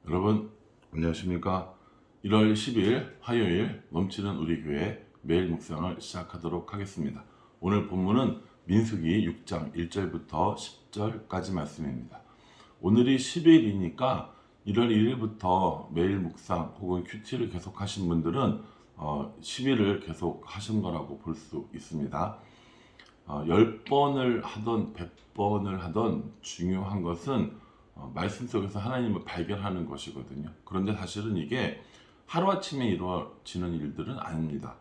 여러분 안녕하십니까? 1월 10일 화요일 넘치는 우리 교회 매일 묵상을 시작하도록 하겠습니다. 오늘 본문은 민수기 6장 1절부터 10절까지 말씀입니다. 오늘이 10일이니까 1월 1일부터 매일 묵상 혹은 큐티를 계속 하신 분들은 10일을 계속 하신 거라고 볼 수 있습니다. 10번을 하던 100번을 하던 중요한 것은 말씀 속에서 하나님을 발견하는 것이거든요. 그런데 사실은 이게 하루아침에 이루어지는 일들은 아닙니다.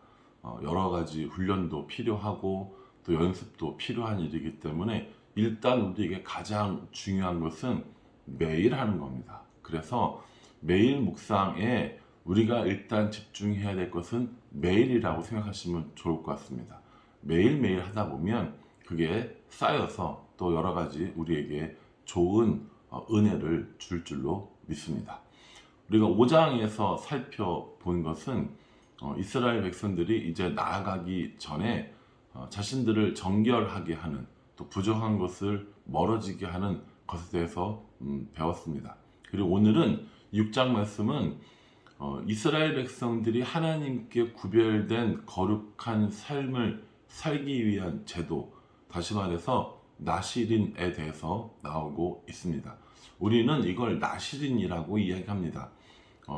여러 가지 훈련도 필요하고 또 연습도 필요한 일이기 때문에 일단 우리에게 가장 중요한 것은 매일 하는 겁니다. 그래서 매일 묵상에 우리가 일단 집중해야 될 것은 매일이라고 생각하시면 좋을 것 같습니다. 매일매일 하다 보면 그게 쌓여서 또 여러 가지 우리에게 좋은 은혜를 줄 줄로 믿습니다. 우리가 5장에서 살펴본 것은 이스라엘 백성들이 이제 나아가기 전에 자신들을 정결하게 하는 또 부정한 것을 멀어지게 하는 것에 대해서 배웠습니다. 그리고 오늘은 6장 말씀은 이스라엘 백성들이 하나님께 구별된 거룩한 삶을 살기 위한 제도, 다시 말해서 나시린에 대해서 나오고 있습니다. 우리는 이걸 나시린이라고 이야기합니다.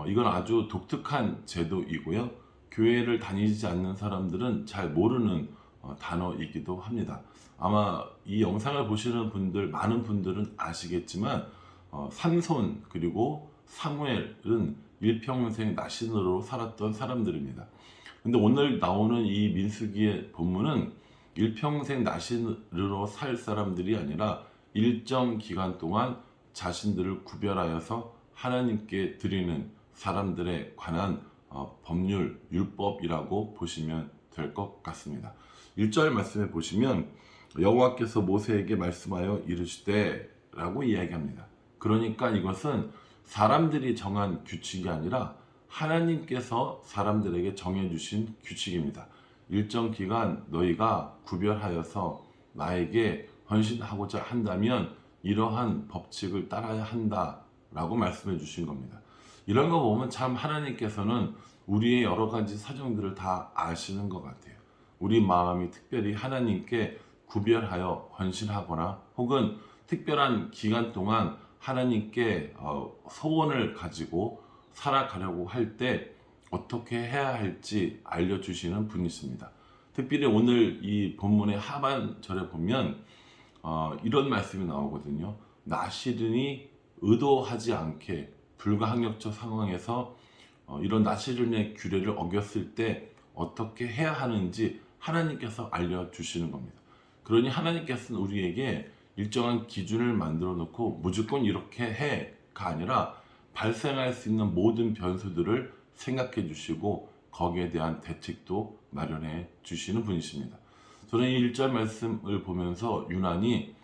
이건 아주 독특한 제도이고요. 교회를 다니지 않는 사람들은 잘 모르는 단어이기도 합니다. 아마 이 영상을 보시는 분들, 많은 분들은 아시겠지만 삼손 그리고 사무엘은 일평생 나신으로 살았던 사람들입니다. 근데 오늘 나오는 이 민수기의 본문은 일평생 나신으로 살 사람들이 아니라 일정 기간 동안 자신들을 구별하여서 하나님께 드리는 사람들에 관한 법률, 율법이라고 보시면 될 것 같습니다. 1절 말씀에 보시면 여호와께서 모세에게 말씀하여 이르시되 라고 이야기합니다. 그러니까 이것은 사람들이 정한 규칙이 아니라 하나님께서 사람들에게 정해주신 규칙입니다. 일정 기간 너희가 구별하여서 나에게 헌신하고자 한다면 이러한 법칙을 따라야 한다라고 말씀해 주신 겁니다. 이런 거 보면 참 하나님께서는 우리의 여러 가지 사정들을 다 아시는 것 같아요. 우리 마음이 특별히 하나님께 구별하여 헌신하거나 혹은 특별한 기간 동안 하나님께 소원을 가지고 살아가려고 할 때 어떻게 해야 할지 알려주시는 분이십니다. 특별히 오늘 이 본문의 하반절에 보면 이런 말씀이 나오거든요. 나시린이 의도하지 않게 불가항력적 상황에서 이런 나시린의 규례를 어겼을 때 어떻게 해야 하는지 하나님께서 알려주시는 겁니다. 그러니 하나님께서는 우리에게 일정한 기준을 만들어 놓고 무조건 이렇게 해가 아니라 발생할 수 있는 모든 변수들을 생각해 주시고 거기에 대한 대책도 마련해 주시는 분이십니다. 저는 이 1절 말씀을 보면서 유난히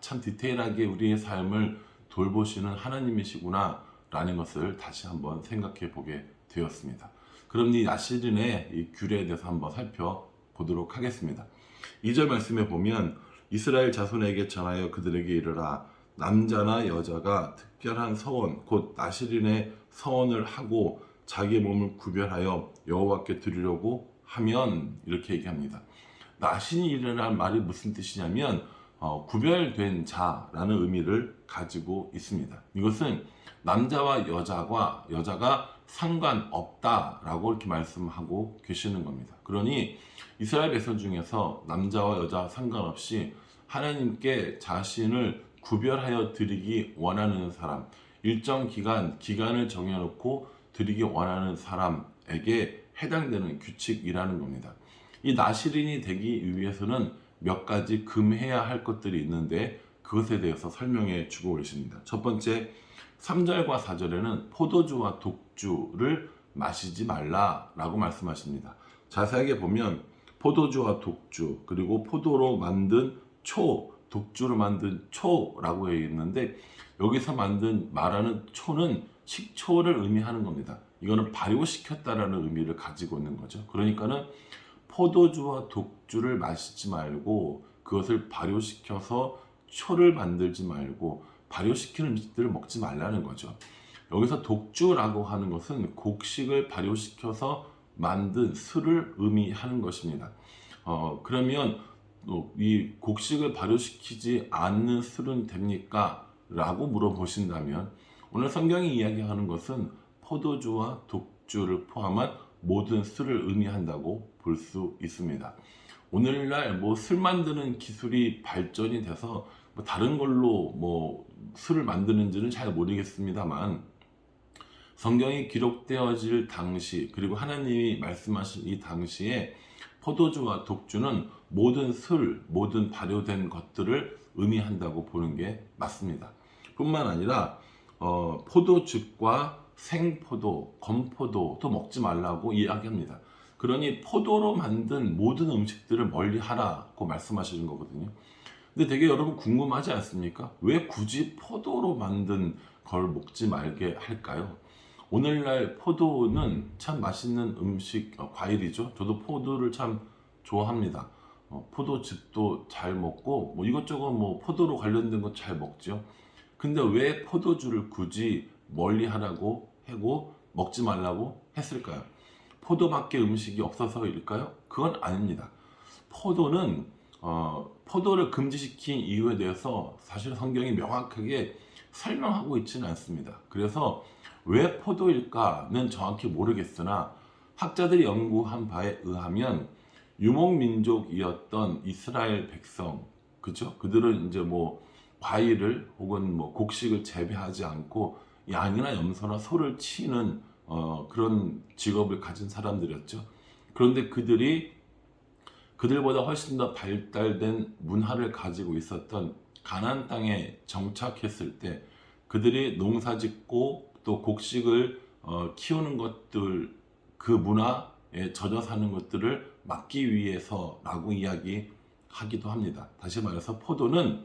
참 디테일하게 우리의 삶을 돌보시는 하나님이시구나 라는 것을 다시 한번 생각해 보게 되었습니다. 그럼 이 나시린의 이 규례에 대해서 한번 살펴보도록 하겠습니다. 2절 말씀에 보면 이스라엘 자손에게 전하여 그들에게 이르라 남자나 여자가 특별한 서원 곧 나시린의 서원을 하고 자기 몸을 구별하여 여호와께 드리려고 하면 이렇게 얘기합니다. 나신이라는 말이 무슨 뜻이냐면 구별된 자라는 의미를 가지고 있습니다. 이것은 남자와 여자가 상관없다라고 이렇게 말씀하고 계시는 겁니다. 그러니 이스라엘 백성 중에서 남자와 여자 상관없이 하나님께 자신을 구별하여 드리기 원하는 사람, 일정 기간을 정해놓고 드리기 원하는 사람에게 해당되는 규칙이라는 겁니다. 이 나시린이 되기 위해서는 몇 가지 금해야 할 것들이 있는데 그것에 대해서 설명해 주고 계십니다. 첫 번째, 3절과 4절에는 포도주와 독주를 마시지 말라라고 말씀하십니다. 자세하게 보면 포도주와 독주 그리고 포도로 만든 독주로 만든 초라고 했는데 여기서 말하는 초는 식초를 의미하는 겁니다. 이거는 발효시켰다라는 의미를 가지고 있는 거죠. 그러니까는 포도주와 독주를 마시지 말고 그것을 발효시켜서 초를 만들지 말고 발효시키는 음식들을 먹지 말라는 거죠. 여기서 독주라고 하는 것은 곡식을 발효시켜서 만든 술을 의미하는 것입니다. 그러면 이 곡식을 발효시키지 않는 술은 됩니까? 라고 물어보신다면 오늘 성경이 이야기하는 것은 포도주와 독주를 포함한 모든 술을 의미한다고 볼 수 있습니다. 오늘날 뭐 술 만드는 기술이 발전이 돼서 뭐 다른 걸로 뭐 술을 만드는지는 잘 모르겠습니다만 성경이 기록되어질 당시 그리고 하나님이 말씀하신 이 당시에 포도주와 독주는 모든 술, 모든 발효된 것들을 의미한다고 보는 게 맞습니다. 뿐만 아니라 포도즙과 생포도, 건포도도 먹지 말라고 이야기합니다. 그러니 포도로 만든 모든 음식들을 멀리 하라고 말씀하시는 거거든요. 근데 되게 여러분 궁금하지 않습니까? 왜 굳이 포도로 만든 걸 먹지 말게 할까요? 오늘날 포도는 참 맛있는 음식, 과일이죠. 저도 포도를 참 좋아합니다. 포도즙도 잘 먹고 뭐 이것저것 뭐 포도로 관련된 거 잘 먹죠. 근데 왜 포도주를 굳이 멀리 하라고 하고 먹지 말라고 했을까요? 포도밖에 음식이 없어서일까요? 그건 아닙니다. 포도는 포도를 금지시킨 이유에 대해서 사실 성경이 명확하게 설명하고 있지는 않습니다. 그래서 왜 포도일까는 정확히 모르겠으나 학자들이 연구한 바에 의하면 유목민족이었던 이스라엘 백성, 그죠? 그들은 이제 뭐 과일을 혹은 뭐 곡식을 재배하지 않고 양이나 염소나 소를 치는 그런 직업을 가진 사람들이었죠. 그런데 그들보다 훨씬 더 발달된 문화를 가지고 있었던 가나안 땅에 정착했을 때 그들이 농사짓고 또 곡식을 키우는 것들, 그 문화에 젖어 사는 것들을 막기 위해서라고 이야기하기도 합니다. 다시 말해서 포도는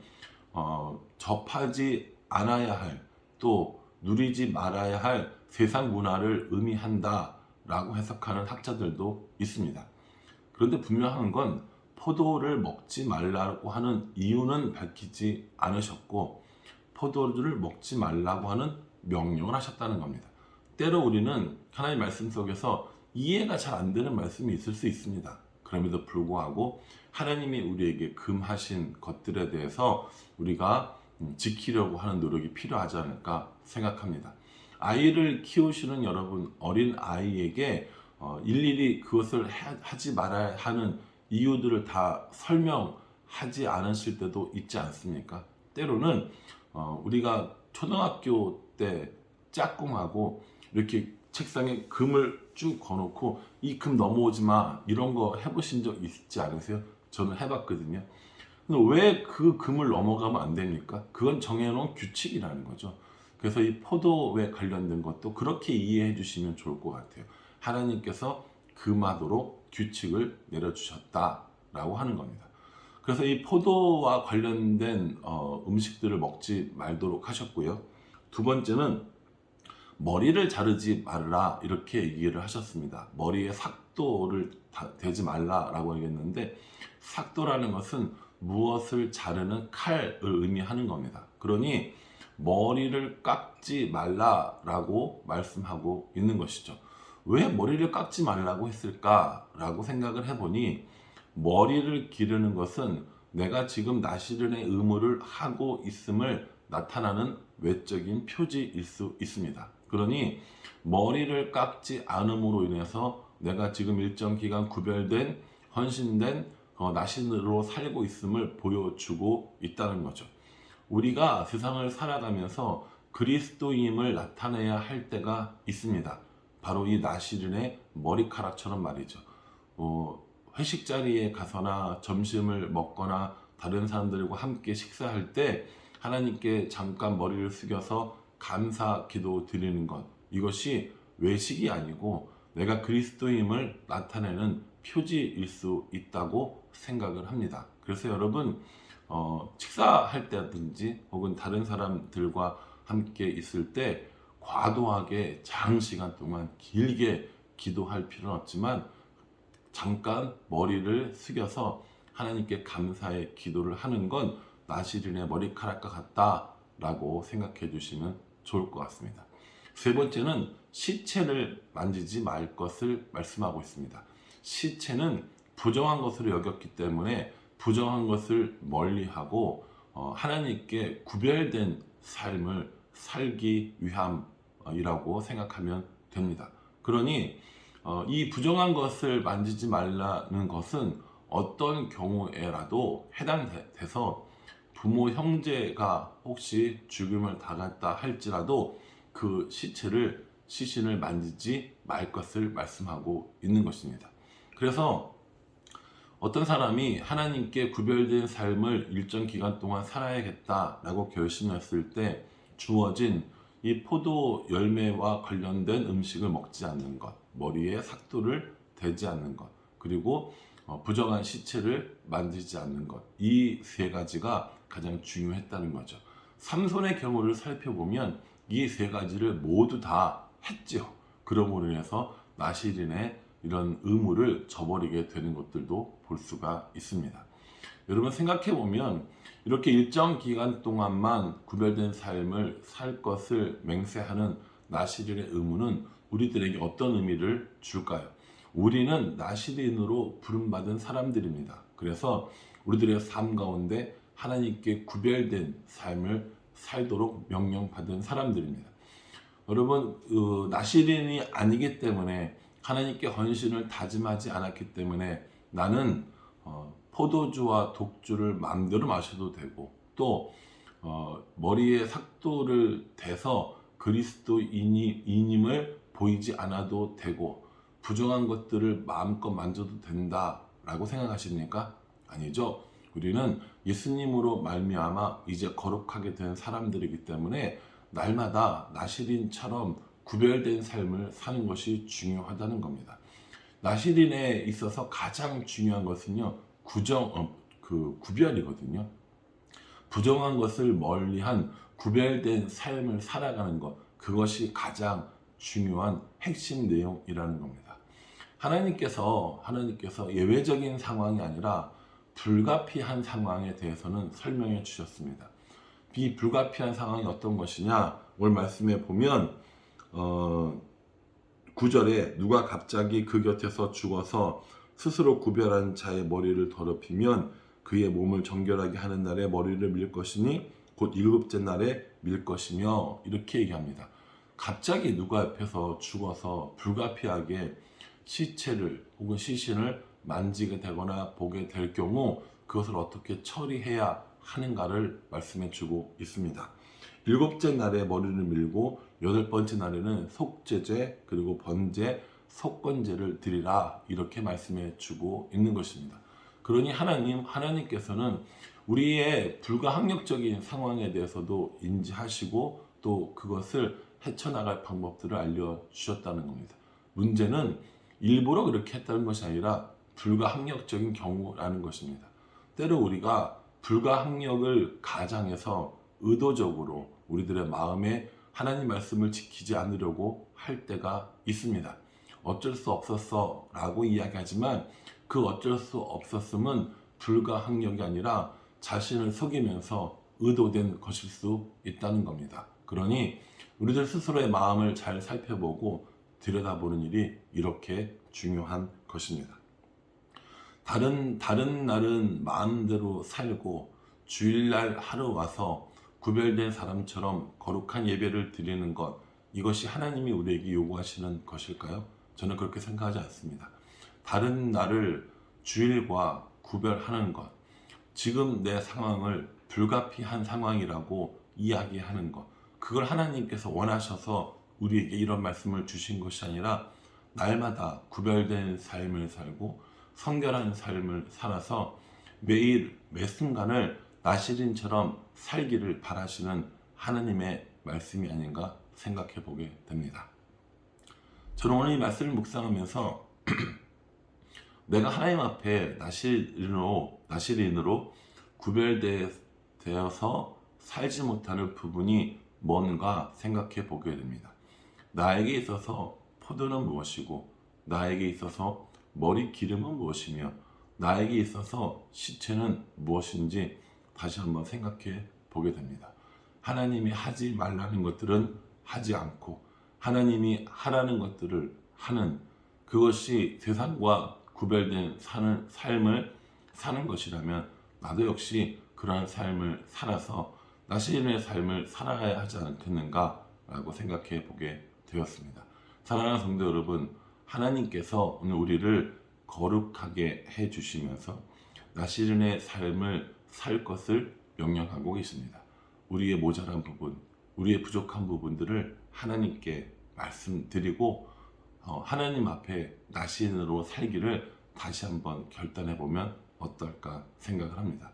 접하지 않아야 할, 또 누리지 말아야 할 세상 문화를 의미한다라고 해석하는 학자들도 있습니다. 그런데 분명한 건 포도를 먹지 말라고 하는 이유는 밝히지 않으셨고 포도주를 먹지 말라고 하는 명령을 하셨다는 겁니다. 때로 우리는 하나님의 말씀 속에서 이해가 잘 안 되는 말씀이 있을 수 있습니다. 그럼에도 불구하고 하나님이 우리에게 금하신 것들에 대해서 우리가 지키려고 하는 노력이 필요하지 않을까 생각합니다. 아이를 키우시는 여러분, 어린 아이에게 일일이 그것을 하지 말아야 하는 이유들을 다 설명하지 않으실 때도 있지 않습니까? 때로는 우리가 초등학교 때 짝꿍하고 이렇게 책상에 금을 쭉 거놓고 이 금 넘어오지 마 이런 거 해보신 적 있지 않으세요? 저는 해봤거든요. 근데 왜 그 금을 넘어가면 안 됩니까? 그건 정해놓은 규칙이라는 거죠. 그래서 이 포도에 관련된 것도 그렇게 이해해 주시면 좋을 것 같아요. 하나님께서 금하도록 규칙을 내려주셨다라고 하는 겁니다. 그래서 이 포도와 관련된 음식들을 먹지 말도록 하셨고요. 두 번째는 머리를 자르지 말라 이렇게 얘기를 하셨습니다. 머리에 삭도를 대지 말라라고 얘기했는데 삭도라는 것은 무엇을 자르는 칼을 의미하는 겁니다. 그러니 머리를 깎지 말라라고 말씀하고 있는 것이죠. 왜 머리를 깎지 말라고 했을까라고 생각을 해보니 머리를 기르는 것은 내가 지금 나시른의 의무를 하고 있음을 나타나는 외적인 표지일 수 있습니다. 그러니 머리를 깎지 않음으로 인해서 내가 지금 일정 기간 구별된 헌신된 나신으로 살고 있음을 보여주고 있다는 거죠. 우리가 세상을 살아가면서 그리스도임을 나타내야 할 때가 있습니다. 바로 이 나시른의 머리카락처럼 말이죠. 회식 자리에 가서나 점심을 먹거나 다른 사람들과 함께 식사할 때 하나님께 잠깐 머리를 숙여서 감사 기도 드리는 것, 이것이 외식이 아니고 내가 그리스도임을 나타내는 표지일 수 있다고 생각을 합니다. 그래서 여러분 식사할 때든지 혹은 다른 사람들과 함께 있을 때 과도하게 장시간 동안 길게 기도할 필요는 없지만 잠깐 머리를 숙여서 하나님께 감사의 기도를 하는 건 나시린의 머리카락과 같다라고 생각해 주시면 좋을 것 같습니다. 세 번째는 시체를 만지지 말 것을 말씀하고 있습니다. 시체는 부정한 것으로 여겼기 때문에 부정한 것을 멀리하고 하나님께 구별된 삶을 살기 위함이라고 생각하면 됩니다. 그러니 이 부정한 것을 만지지 말라는 것은 어떤 경우에라도 해당돼서 부모 형제가 혹시 죽음을 당했다 할지라도 그 시신을 만지지 말 것을 말씀하고 있는 것입니다. 그래서 어떤 사람이 하나님께 구별된 삶을 일정 기간 동안 살아야겠다라고 결심했을 때 주어진 이 포도 열매와 관련된 음식을 먹지 않는 것, 머리에 삭도를 대지 않는 것, 그리고 부정한 시체를 만지지 않는 것, 이 세 가지가 가장 중요했다는 거죠. 삼손의 경우를 살펴보면 이 세 가지를 모두 다 했죠. 그러므로 인해서 나실인의 이런 의무를 저버리게 되는 것들도 볼 수가 있습니다. 여러분 생각해 보면 이렇게 일정 기간 동안만 구별된 삶을 살 것을 맹세하는 나실인의 의무는 우리들에게 어떤 의미를 줄까요? 우리는 나실인으로 부름받은 사람들입니다. 그래서 우리들의 삶 가운데 하나님께 구별된 삶을 살도록 명령받은 사람들입니다. 여러분 나실인이 아니기 때문에 하나님께 헌신을 다짐하지 않았기 때문에 나는 포도주와 독주를 마음대로 마셔도 되고 또 머리에 삭도를 대서 그리스도인임을 보이지 않아도 되고 부정한 것들을 마음껏 만져도 된다라고 생각하십니까? 아니죠. 우리는 예수님으로 말미암아 이제 거룩하게 된 사람들이기 때문에 날마다 나실인처럼 구별된 삶을 사는 것이 중요하다는 겁니다. 나실인에 있어서 가장 중요한 것은요, 구별이거든요. 부정한 것을 멀리한 구별된 삶을 살아가는 것, 그것이 가장 중요한 핵심 내용이라는 겁니다. 하나님께서 예외적인 상황이 아니라 불가피한 상황에 대해서는 설명해 주셨습니다. 이 불가피한 상황이 어떤 것이냐? 오늘 말씀에 보면 9절에 누가 갑자기 그 곁에서 죽어서 스스로 구별한 자의 머리를 더럽히면 그의 몸을 정결하게 하는 날에 머리를 밀 것이니 곧 일곱째 날에 밀 것이며 이렇게 얘기합니다. 갑자기 누가 옆에서 죽어서 불가피하게 시체를 혹은 시신을 만지게 되거나 보게 될 경우 그것을 어떻게 처리해야 하는가를 말씀해 주고 있습니다. 일곱째 날에 머리를 밀고 여덟 번째 날에는 속죄제 그리고 번제, 속건제를 드리라 이렇게 말씀해 주고 있는 것입니다. 그러니 하나님께서는 우리의 불가항력적인 상황에 대해서도 인지하시고 또 그것을 헤쳐나갈 방법들을 알려주셨다는 겁니다. 문제는 일부러 그렇게 했다는 것이 아니라 불가항력적인 경우라는 것입니다. 때로 우리가 불가항력을 가장해서 의도적으로 우리들의 마음에 하나님 말씀을 지키지 않으려고 할 때가 있습니다. 어쩔 수 없었어 라고 이야기하지만 그 어쩔 수 없었음은 불가항력이 아니라 자신을 속이면서 의도된 것일 수 있다는 겁니다. 그러니 우리들 스스로의 마음을 잘 살펴보고 들여다보는 일이 이렇게 중요한 것입니다. 다른 날은 마음대로 살고 주일날 하루 와서 구별된 사람처럼 거룩한 예배를 드리는 것, 이것이 하나님이 우리에게 요구하시는 것일까요? 저는 그렇게 생각하지 않습니다. 다른 날을 주일과 구별하는 것, 지금 내 상황을 불가피한 상황이라고 이야기하는 것, 그걸 하나님께서 원하셔서 우리에게 이런 말씀을 주신 것이 아니라 날마다 구별된 삶을 살고 성결한 삶을 살아서 매일 매 순간을 나실인처럼 살기를 바라시는 하나님의 말씀이 아닌가 생각해 보게 됩니다. 저는 오늘 이 말씀을 묵상하면서 내가 하나님 앞에 나실인으로 구별되어서 살지 못하는 부분이 뭔가 생각해 보게 됩니다. 나에게 있어서 포도는 무엇이고 나에게 있어서 머리 기름은 무엇이며 나에게 있어서 시체는 무엇인지 다시 한번 생각해 보게 됩니다. 하나님이 하지 말라는 것들은 하지 않고 하나님이 하라는 것들을 하는, 그것이 세상과 구별된 삶을 사는 것이라면 나도 역시 그러한 삶을 살아서 나 시인의 삶을 살아가야 하지 않겠는가 라고 생각해 보게 되었습니다. 사랑하는 성도 여러분, 하나님께서 오늘 우리를 거룩하게 해 주시면서 나시린의 삶을 살 것을 명령하고 계십니다. 우리의 모자란 부분, 우리의 부족한 부분들을 하나님께 말씀드리고 하나님 앞에 나시린으로 살기를 다시 한번 결단해 보면 어떨까 생각을 합니다.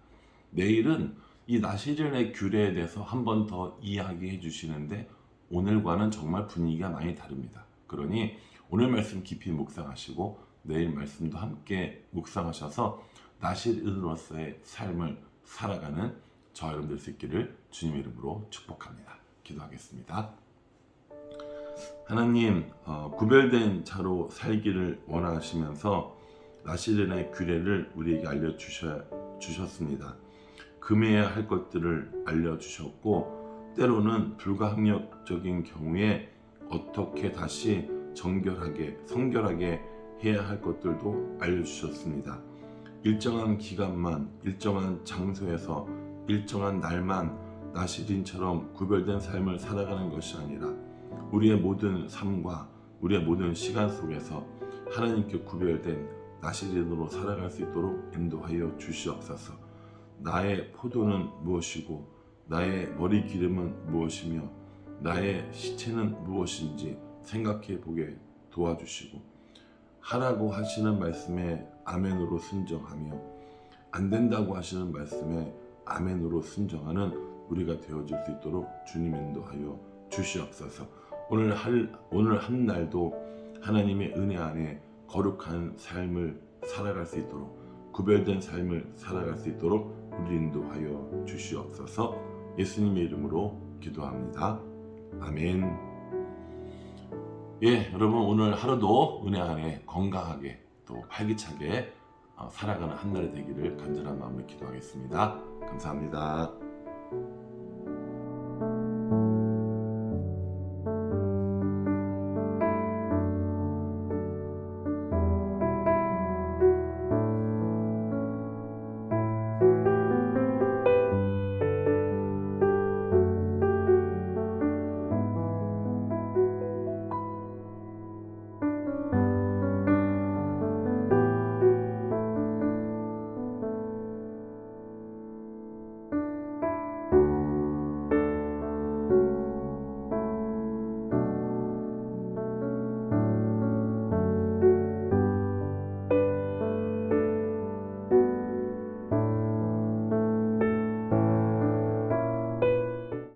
내일은 이 나시린의 규례에 대해서 한 번 더 이야기해 주시는데 오늘과는 정말 분위기가 많이 다릅니다. 그러니 오늘 말씀 깊이 묵상하시고 내일 말씀도 함께 묵상하셔서 나시린으로서의 삶을 살아가는 저 여러분 될 수 있기를 주님의 이름으로 축복합니다. 기도하겠습니다. 하나님, 구별된 자로 살기를 원하시면서 나시린의 규례를 우리에게 알려주셨습니다. 금해야 할 것들을 알려주셨고 때로는 불가항력적인 경우에 어떻게 다시 정결하게 성결하게 해야 할 것들도 알려주셨습니다. 일정한 기간만, 일정한 장소에서 일정한 날만 나시린처럼 구별된 삶을 살아가는 것이 아니라 우리의 모든 삶과 우리의 모든 시간 속에서 하나님께 구별된 나시린으로 살아갈 수 있도록 인도하여 주시옵소서. 나의 포도는 무엇이고 나의 머리 기름은 무엇이며 나의 시체는 무엇인지 생각해 보게 도와주시고 하라고 하시는 말씀에 아멘으로 순종하며 안 된다고 하시는 말씀에 아멘으로 순종하는 우리가 되어질 수 있도록 주님 인도하여 주시옵소서. 오늘 한 날도 하나님의 은혜 안에 거룩한 삶을 살아갈 수 있도록 구별된 삶을 살아갈 수 있도록 우리 인도하여 주시옵소서. 예수님의 이름으로 기도합니다. 아멘. 예, 여러분 오늘 하루도 은혜 안에 건강하게 또 활기차게 살아가는 한 날이 되기를 간절한 마음으로 기도하겠습니다. 감사합니다.